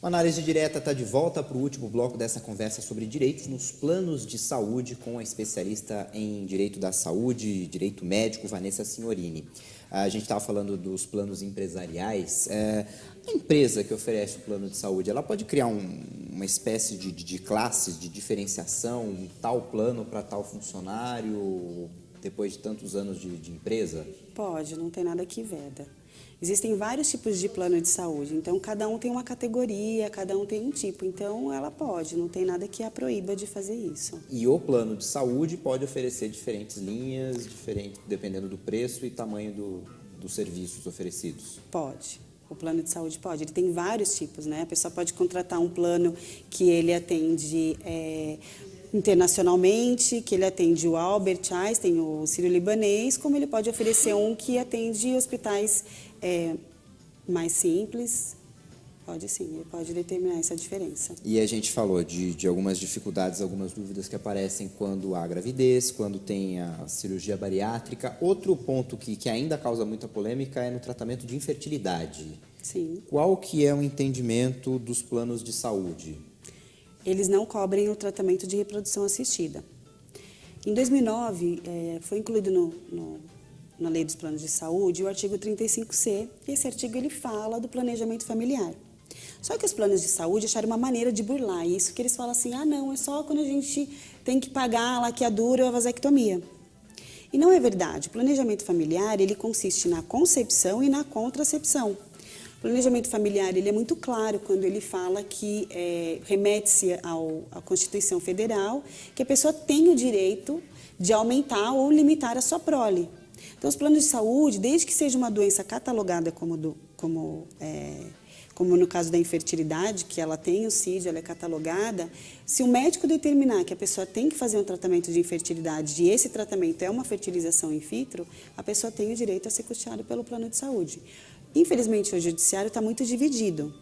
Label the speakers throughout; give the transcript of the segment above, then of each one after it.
Speaker 1: A Análise Direta está de volta para o último bloco dessa conversa sobre direitos nos planos de saúde com a especialista em direito da saúde, direito médico, Vanessa Signorini. A gente estava falando dos planos empresariais. A empresa que oferece o plano de saúde, ela pode criar uma espécie de classes, de diferenciação, um tal plano para tal funcionário, depois de tantos anos de empresa?
Speaker 2: Pode, não tem nada que veda. Existem vários tipos de plano de saúde, então cada um tem uma categoria, cada um tem um tipo, então ela pode, não tem nada que a proíba de fazer isso.
Speaker 1: E o plano de saúde pode oferecer diferentes linhas, dependendo do preço e tamanho dos serviços oferecidos?
Speaker 2: Pode. O plano de saúde pode. Ele tem vários tipos, né? A pessoa pode contratar um plano que ele atende internacionalmente, que ele atende o Albert Einstein, o Sírio-Libanês, como ele pode oferecer um que atende hospitais mais simples. Pode sim, ele pode determinar essa diferença.
Speaker 1: E a gente falou de algumas dificuldades, algumas dúvidas que aparecem quando há gravidez, quando tem a cirurgia bariátrica. Outro ponto que ainda causa muita polêmica é no tratamento de infertilidade.
Speaker 2: Sim.
Speaker 1: Qual que é o entendimento dos planos de saúde?
Speaker 2: Eles não cobrem o tratamento de reprodução assistida. Em 2009, foi incluído na Lei dos Planos de Saúde o artigo 35C, e esse artigo ele fala do planejamento familiar. Só que os planos de saúde acharam uma maneira de burlar isso, que eles falam assim, não, é só quando a gente tem que pagar a laqueadura ou a vasectomia. E não é verdade. O planejamento familiar, ele consiste na concepção e na contracepção. O planejamento familiar, ele é muito claro quando ele fala que remete-se à Constituição Federal, que a pessoa tem o direito de aumentar ou limitar a sua prole. Então, os planos de saúde, desde que seja uma doença catalogada como no caso da infertilidade, que ela tem o CID, ela é catalogada, se o médico determinar que a pessoa tem que fazer um tratamento de infertilidade e esse tratamento é uma fertilização in vitro, a pessoa tem o direito a ser custeado pelo plano de saúde. Infelizmente, o judiciário está muito dividido.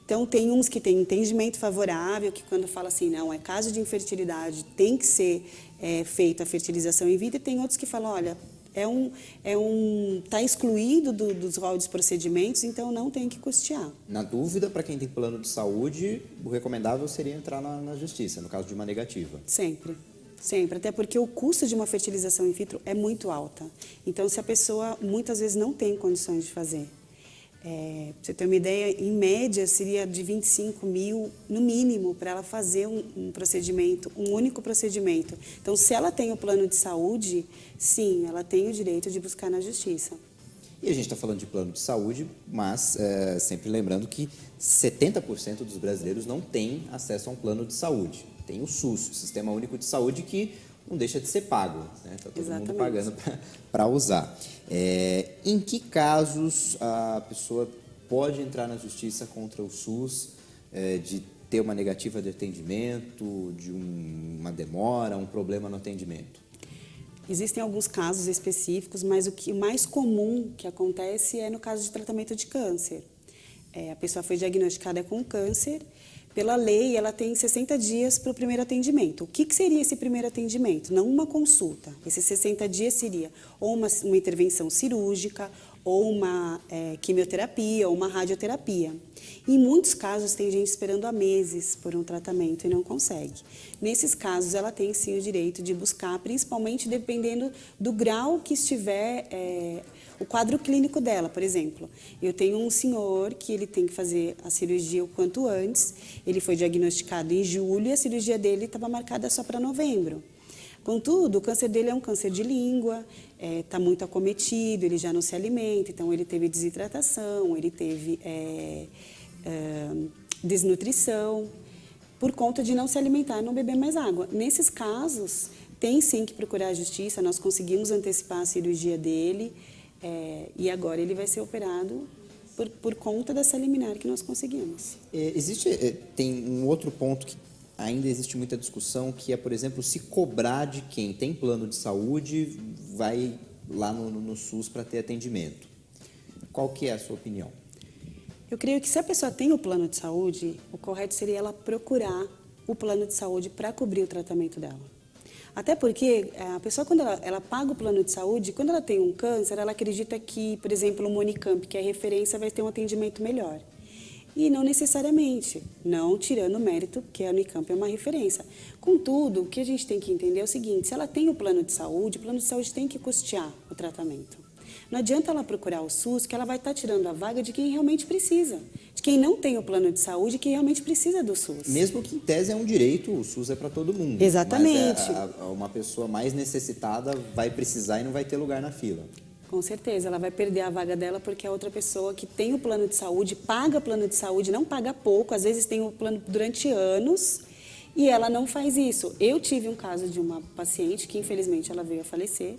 Speaker 2: Então, tem uns que têm entendimento favorável, que quando fala assim, não, é caso de infertilidade, tem que ser feita a fertilização in vitro, e tem outros que falam, olha, está excluído dos rol dos procedimentos, então não tem que custear.
Speaker 1: Na dúvida, para quem tem plano de saúde, o recomendável seria entrar na justiça, no caso de uma negativa.
Speaker 2: Sempre. Sempre, até porque o custo de uma fertilização in vitro é muito alta. Então, se a pessoa muitas vezes não tem condições de fazer, para você ter uma ideia, em média seria de 25 mil, no mínimo, para ela fazer um procedimento, um único procedimento. Então, se ela tem o plano de saúde, sim, ela tem o direito de buscar na justiça.
Speaker 1: E a gente está falando de plano de saúde, mas sempre lembrando que 70% dos brasileiros não têm acesso a um plano de saúde. Tem o SUS, o Sistema Único de Saúde, que não deixa de ser pago, né? Está todo mundo pagando para usar. Em que casos a pessoa pode entrar na justiça contra o SUS, de ter uma negativa de atendimento, de uma demora, um problema no atendimento?
Speaker 2: Existem alguns casos específicos, mas o mais comum que acontece é no caso de tratamento de câncer. A pessoa foi diagnosticada com câncer. Pela lei, ela tem 60 dias para o primeiro atendimento. O que seria esse primeiro atendimento? Não uma consulta. Esses 60 dias seria ou uma intervenção cirúrgica, ou uma quimioterapia, ou uma radioterapia. Em muitos casos, tem gente esperando há meses por um tratamento e não consegue. Nesses casos, ela tem sim o direito de buscar, principalmente dependendo do grau que estiver o quadro clínico dela. Por exemplo, eu tenho um senhor que ele tem que fazer a cirurgia o quanto antes, ele foi diagnosticado em julho e a cirurgia dele estava marcada só para novembro. Contudo, o câncer dele é um câncer de língua, está muito acometido, ele já não se alimenta, então ele teve desidratação, ele teve desnutrição, por conta de não se alimentar e não beber mais água. Nesses casos, tem sim que procurar a justiça, nós conseguimos antecipar a cirurgia dele, e agora ele vai ser operado por conta dessa liminar que nós conseguimos.
Speaker 1: Tem um outro ponto que ainda existe muita discussão, que é, por exemplo, se cobrar de quem tem plano de saúde vai lá no SUS para ter atendimento. Qual que é a sua opinião?
Speaker 2: Eu creio que se a pessoa tem o plano de saúde, o correto seria ela procurar o plano de saúde para cobrir o tratamento dela. Até porque a pessoa, quando ela paga o plano de saúde, quando ela tem um câncer, ela acredita que, por exemplo, o Unicamp, que é referência, vai ter um atendimento melhor. E não necessariamente, não tirando o mérito que a Unicamp é uma referência. Contudo, o que a gente tem que entender é o seguinte, se ela tem o plano de saúde tem que custear o tratamento. Não adianta ela procurar o SUS, que ela vai estar tirando a vaga de quem realmente precisa. De quem não tem o plano de saúde, que realmente precisa do SUS.
Speaker 1: Mesmo que em tese é um direito, o SUS é para todo mundo.
Speaker 2: Exatamente.
Speaker 1: Mas uma pessoa mais necessitada vai precisar e não vai ter lugar na fila.
Speaker 2: Com certeza, ela vai perder a vaga dela porque a outra pessoa que tem o plano de saúde, paga plano de saúde, não paga pouco, às vezes tem o plano durante anos e ela não faz isso. Eu tive um caso de uma paciente que infelizmente ela veio a falecer.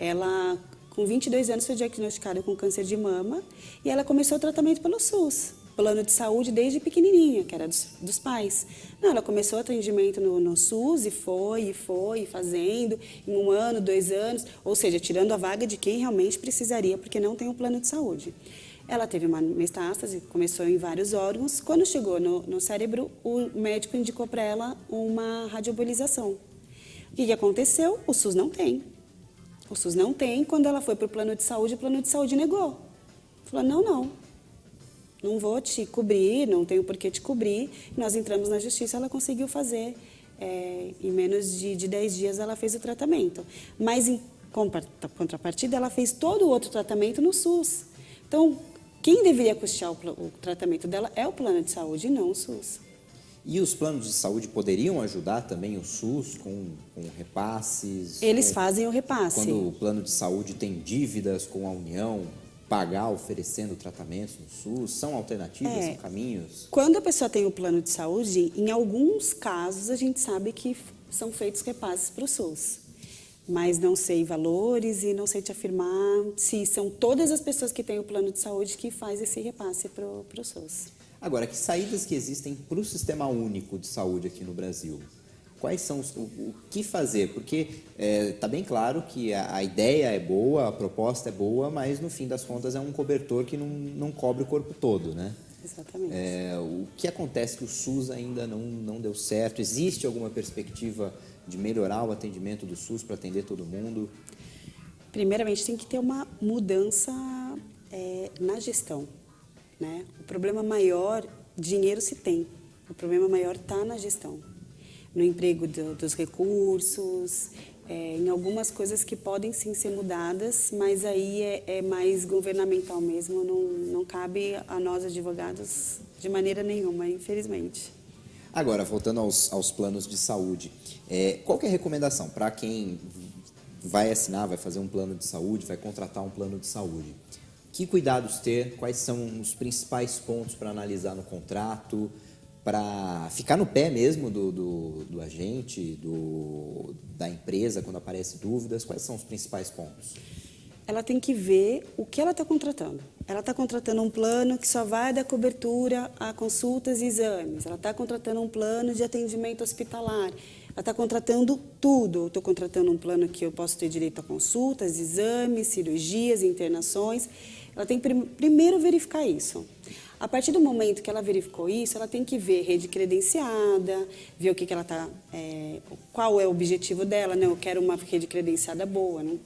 Speaker 2: Ela, com 22 anos, foi diagnosticada com câncer de mama e ela começou o tratamento pelo SUS. Plano de saúde desde pequenininha, que era dos pais. Não, ela começou o atendimento no SUS e foi fazendo, em 1 ano, 2 anos, ou seja, tirando a vaga de quem realmente precisaria, porque não tem um plano de saúde. Ela teve uma metástase, começou em vários órgãos. Quando chegou no cérebro, o médico indicou para ela uma radioembolização. O que aconteceu? O SUS não tem. O SUS não tem. Quando ela foi para o plano de saúde negou. Falou, não vou te cobrir, não tenho por que te cobrir. Nós entramos na justiça, ela conseguiu fazer. Em menos de 10 dias ela fez o tratamento. Mas, em contrapartida, ela fez todo o outro tratamento no SUS. Então, quem deveria custear o tratamento dela é o plano de saúde e não o SUS.
Speaker 1: E os planos de saúde poderiam ajudar também o SUS com repasses?
Speaker 2: Eles fazem o repasse.
Speaker 1: Quando o plano de saúde tem dívidas com a União, pagar oferecendo tratamentos no SUS? São alternativas, são caminhos?
Speaker 2: Quando a pessoa tem o plano de saúde, em alguns casos a gente sabe que são feitos repasses para o SUS. Mas não sei valores e não sei te afirmar se são todas as pessoas que têm o plano de saúde que faz esse repasse para o SUS.
Speaker 1: Agora, que saídas que existem para o Sistema Único de Saúde aqui no Brasil? Quais são o que fazer? Porque está bem claro que a ideia é boa, a proposta é boa, mas no fim das contas é um cobertor que não cobre o corpo todo, né?
Speaker 2: Exatamente.
Speaker 1: O que acontece que o SUS ainda não deu certo? Existe alguma perspectiva de melhorar o atendimento do SUS para atender todo mundo?
Speaker 2: Primeiramente, tem que ter uma mudança na gestão, né? O problema maior, dinheiro se tem, o problema maior está na gestão. No emprego dos recursos, em algumas coisas que podem sim ser mudadas, mas aí é mais governamental mesmo, não cabe a nós advogados de maneira nenhuma, infelizmente.
Speaker 1: Agora, voltando aos planos de saúde, qual que é a recomendação para quem vai assinar, vai fazer um plano de saúde, vai contratar um plano de saúde? Que cuidados ter? Quais são os principais pontos para analisar no contrato? Para ficar no pé mesmo do agente, da empresa, quando aparecem dúvidas, quais são os principais pontos?
Speaker 2: Ela tem que ver o que ela está contratando. Ela está contratando um plano que só vai dar cobertura a consultas e exames. Ela está contratando um plano de atendimento hospitalar. Ela está contratando tudo. Estou contratando um plano que eu posso ter direito a consultas, exames, cirurgias, internações. Ela tem que primeiro verificar isso. A partir do momento que ela verificou isso, ela tem que ver rede credenciada, ver o que ela está, qual é o objetivo dela, né? Eu quero uma rede credenciada boa, não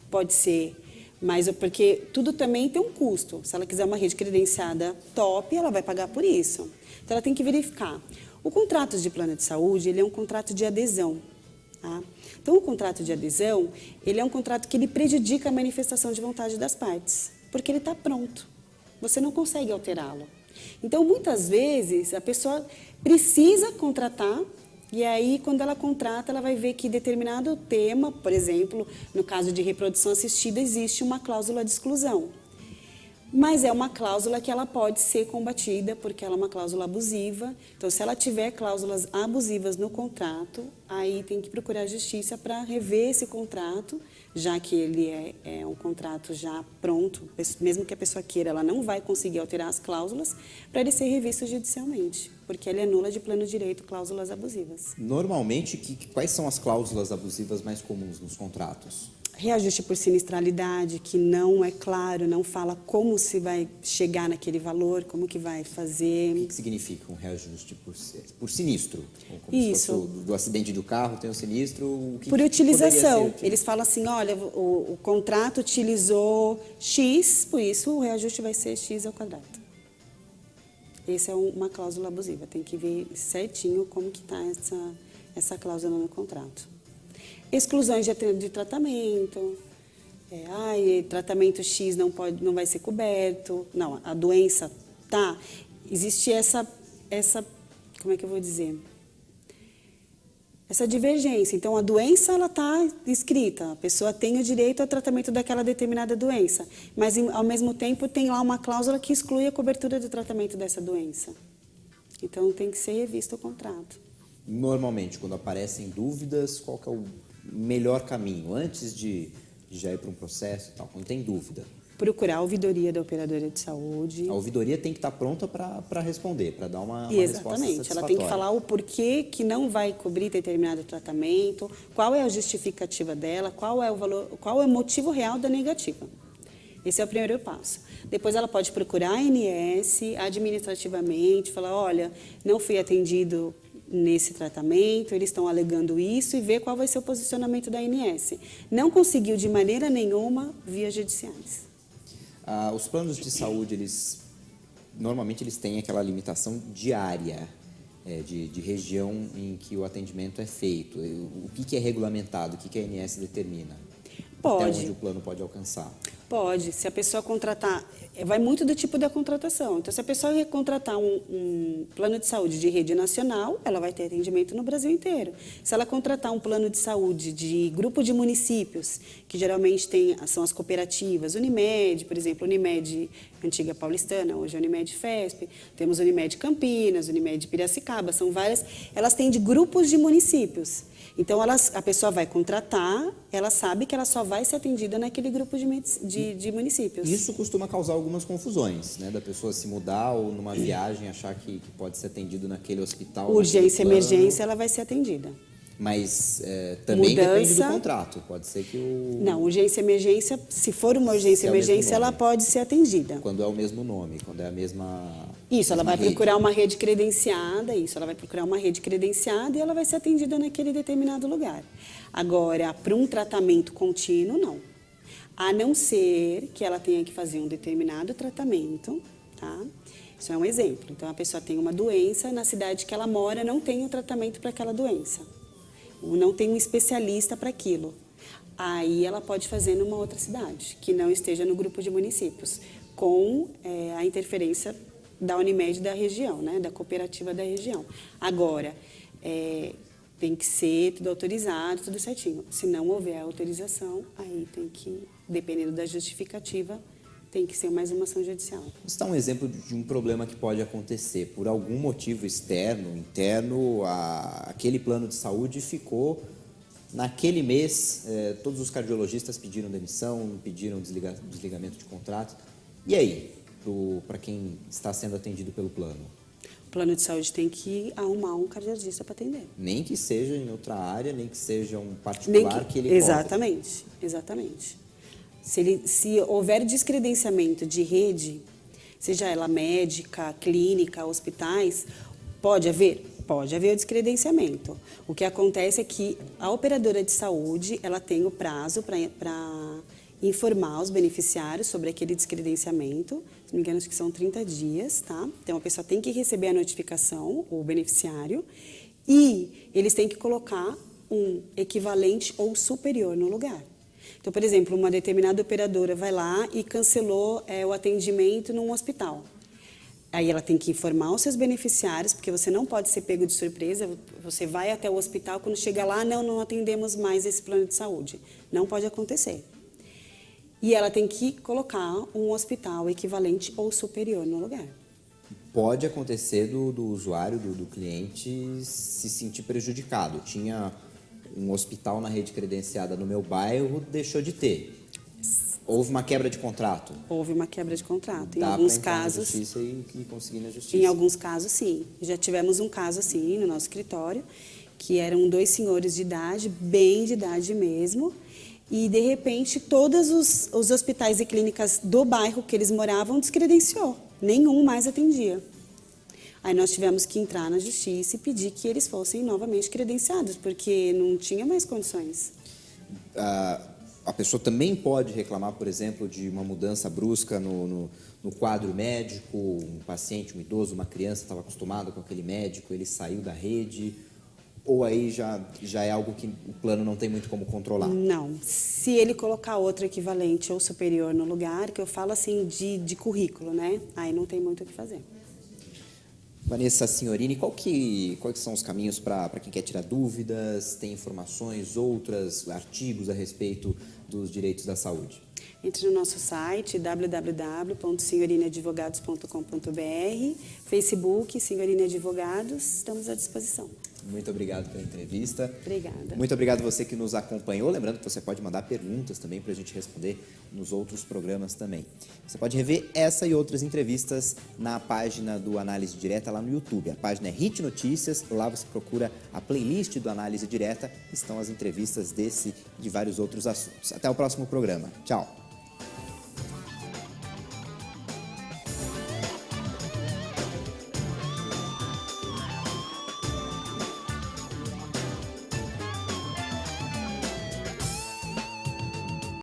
Speaker 2: pode ser, mas porque tudo também tem um custo. Se ela quiser uma rede credenciada top, ela vai pagar por isso. Então ela tem que verificar. O contrato de plano de saúde, ele é um contrato de adesão. Tá? Então o contrato de adesão, ele é um contrato que ele prejudica a manifestação de vontade das partes, porque ele está pronto. Você não consegue alterá-lo. Então, muitas vezes, a pessoa precisa contratar e aí, quando ela contrata, ela vai ver que determinado tema, por exemplo, no caso de reprodução assistida, existe uma cláusula de exclusão. Mas é uma cláusula que ela pode ser combatida, porque ela é uma cláusula abusiva. Então, se ela tiver cláusulas abusivas no contrato, aí tem que procurar a justiça para rever esse contrato, já que ele é um contrato já pronto, mesmo que a pessoa queira, ela não vai conseguir alterar as cláusulas, para ele ser revisto judicialmente, porque ele anula de pleno direito cláusulas abusivas.
Speaker 1: Normalmente, quais são as cláusulas abusivas mais comuns nos contratos?
Speaker 2: Reajuste por sinistralidade, que não é claro, não fala como se vai chegar naquele valor, como que vai fazer.
Speaker 1: O que significa um reajuste por sinistro? Como
Speaker 2: Isso.
Speaker 1: se fosse do acidente do carro, tem um sinistro,
Speaker 2: Por utilização.
Speaker 1: Ser,
Speaker 2: Eles falam assim, olha, o contrato utilizou X, por isso o reajuste vai ser X ao quadrado. Essa é uma cláusula abusiva, tem que ver certinho como que está essa cláusula no contrato. Exclusões de tratamento, tratamento X não vai ser coberto, não, a doença tá, existe essa, como é que eu vou dizer? Essa divergência. Então, a doença ela está escrita, a pessoa tem o direito ao tratamento daquela determinada doença, mas ao mesmo tempo tem lá uma cláusula que exclui a cobertura do tratamento dessa doença. Então, tem que ser revisto o contrato.
Speaker 1: Normalmente, quando aparecem dúvidas, qual que é o melhor caminho, antes de já ir para um processo e tal, quando tem dúvida?
Speaker 2: Procurar a ouvidoria da operadora de saúde.
Speaker 1: A ouvidoria tem que estar pronta para responder, para dar uma resposta satisfatória.
Speaker 2: Ela tem que falar o porquê que não vai cobrir determinado tratamento, qual é a justificativa dela, qual é o valor, qual é o motivo real da negativa. Esse é o primeiro passo. Depois ela pode procurar a ANS administrativamente, falar, olha, não fui atendido nesse tratamento, eles estão alegando isso e ver qual vai ser o posicionamento da ANS. Não conseguiu de maneira nenhuma vias judiciais.
Speaker 1: Os planos de saúde, normalmente eles têm aquela limitação diária de região em que o atendimento é feito. O que é regulamentado, o que a ANS determina?
Speaker 2: Pode.
Speaker 1: Até onde o plano pode alcançar?
Speaker 2: Pode. Se a pessoa contratar, vai muito do tipo da contratação. Então, se a pessoa quer contratar um plano de saúde de rede nacional, ela vai ter atendimento no Brasil inteiro. Se ela contratar um plano de saúde de grupo de municípios, que geralmente são as cooperativas, Unimed, por exemplo, Unimed Antiga Paulistana, hoje é Unimed Fesp, temos Unimed Campinas, Unimed Piracicaba, são várias, elas têm de grupos de municípios. Então, a pessoa vai contratar, ela sabe que ela só vai ser atendida naquele grupo de municípios.
Speaker 1: Isso costuma causar algumas confusões, né? Da pessoa se mudar ou numa viagem achar que pode ser atendido naquele hospital.
Speaker 2: Urgência, emergência, ela vai ser atendida.
Speaker 1: Mas também depende do contrato. Pode ser que
Speaker 2: Não, urgência, emergência, se for uma urgência, emergência, ela pode ser atendida.
Speaker 1: Quando é o mesmo nome, quando é a mesma...
Speaker 2: Isso, ela vai
Speaker 1: rede.
Speaker 2: procurar uma rede credenciada, ela vai procurar uma rede credenciada e ela vai ser atendida naquele determinado lugar. Agora, para um tratamento contínuo, não. A não ser que ela tenha que fazer um determinado tratamento, tá? Isso é um exemplo. Então, a pessoa tem uma doença, na cidade que ela mora não tem o tratamento para aquela doença. Não tem um especialista para aquilo. Aí ela pode fazer numa outra cidade, que não esteja no grupo de municípios, com a interferência da Unimed da região, né, da cooperativa da região. Agora, tem que ser tudo autorizado, tudo certinho. Se não houver autorização, aí tem que, dependendo da justificativa, tem que ser mais uma ação judicial.
Speaker 1: Você dá um exemplo de um problema que pode acontecer. Por algum motivo externo, interno, aquele plano de saúde ficou... Naquele mês, todos os cardiologistas pediram demissão, pediram desligamento de contrato. E aí, para quem está sendo atendido pelo plano?
Speaker 2: O plano de saúde tem que arrumar um cardiologista para atender.
Speaker 1: Nem que seja em outra área, nem que seja um particular que ele
Speaker 2: Exatamente, exatamente. Se houver descredenciamento de rede, seja ela médica, clínica, hospitais, pode haver o descredenciamento. O que acontece é que a operadora de saúde, ela tem o prazo para informar os beneficiários sobre aquele descredenciamento. Se não me engano, acho que são 30 dias, tá? Então, a pessoa tem que receber a notificação, o beneficiário, e eles têm que colocar um equivalente ou superior no lugar. Então, por exemplo, uma determinada operadora vai lá e cancelou o atendimento num hospital. Aí ela tem que informar os seus beneficiários, porque você não pode ser pego de surpresa, você vai até o hospital, quando chega lá, não atendemos mais esse plano de saúde. Não pode acontecer. E ela tem que colocar um hospital equivalente ou superior no lugar.
Speaker 1: Pode acontecer do usuário, do cliente, se sentir prejudicado. Tinha um hospital na rede credenciada no meu bairro, deixou de ter. Houve uma quebra de contrato?
Speaker 2: Houve uma quebra de contrato. Em
Speaker 1: Dá
Speaker 2: alguns
Speaker 1: pra entrar
Speaker 2: casos,
Speaker 1: na justiça e conseguir na justiça?
Speaker 2: em alguns casos, sim. Já tivemos um caso assim no nosso escritório, que eram 2 senhores de idade, bem de idade mesmo, e de repente todos os hospitais e clínicas do bairro que eles moravam descredenciou, nenhum mais atendia. Aí nós tivemos que entrar na justiça e pedir que eles fossem novamente credenciados, porque não tinha mais condições.
Speaker 1: A pessoa também pode reclamar, por exemplo, de uma mudança brusca no quadro médico, um paciente, um idoso, uma criança estava acostumado com aquele médico, ele saiu da rede, ou aí já é algo que o plano não tem muito como controlar?
Speaker 2: Não, se ele colocar outro equivalente ou superior no lugar, que eu falo assim de currículo, né? Aí não tem muito o que fazer.
Speaker 1: Vanessa Signorini, quais são os caminhos para quem quer tirar dúvidas, tem informações, outras, artigos a respeito dos direitos da saúde?
Speaker 2: Entre no nosso site www.signoriniadvogados.com.br, Facebook Signorini Advogados, estamos à disposição.
Speaker 1: Muito obrigado pela entrevista.
Speaker 2: Obrigada.
Speaker 1: Muito obrigado você que nos acompanhou. Lembrando que você pode mandar perguntas também para a gente responder nos outros programas também. Você pode rever essa e outras entrevistas na página do Análise Direta lá no YouTube. A página é Hit Notícias. Lá você procura a playlist do Análise Direta. Estão as entrevistas desse e de vários outros assuntos. Até o próximo programa. Tchau.